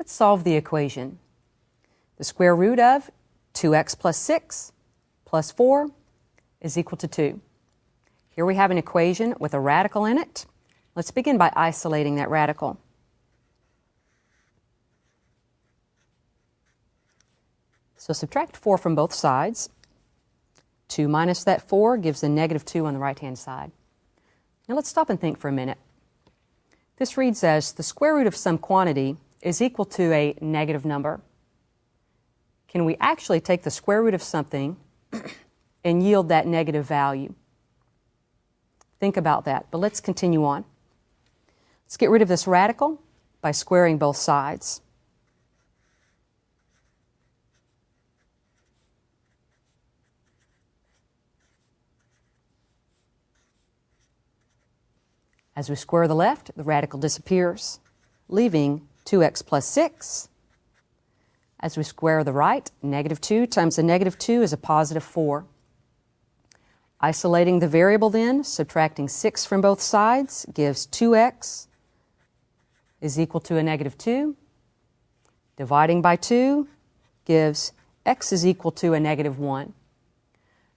Let's solve the equation. The square root of 2x plus 6 plus 4 is equal to 2. Here we have an equation with a radical in it. Let's begin by isolating that radical. So subtract 4 from both sides. 2 minus that 4 gives a negative 2 on the right-hand side. Now let's stop and think for a minute. This reads as the square root of some quantity is equal to a negative number. Can we actually take the square root of something and yield that negative value? Think about that, but let's continue on. Let's get rid of this radical by squaring both sides. As we square the left, the radical disappears, leaving 2x plus 6. As we square the right, negative 2 times a negative 2 is a positive 4. Isolating the variable then, subtracting 6 from both sides gives 2x is equal to a negative 2. Dividing by 2 gives x is equal to a negative 1.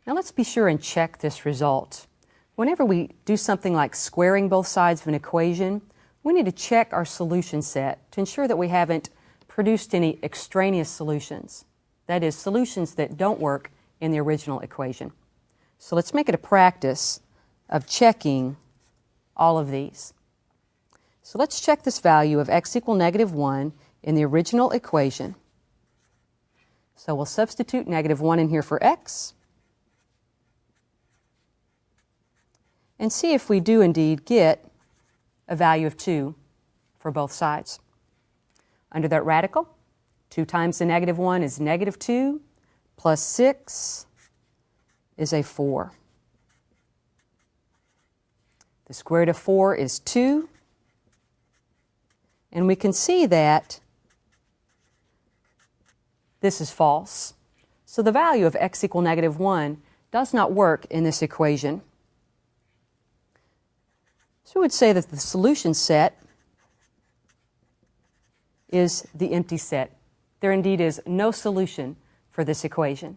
Now let's be sure and check this result. Whenever we do something like squaring both sides of an equation, we need to check our solution set to ensure that we haven't produced any extraneous solutions. That is, solutions that don't work in the original equation. So let's make it a practice of checking all of these. So let's check this value of x equal negative 1 in the original equation. So we'll substitute negative 1 in here for x and see if we do indeed get a value of 2 for both sides. Under that radical, 2 times the negative 1 is negative 2, plus 6 is a 4. The square root of 4 is 2, and we can see that this is false. So the value of x equal negative 1 does not work in this equation. So we would say that the solution set is the empty set. There indeed is no solution for this equation.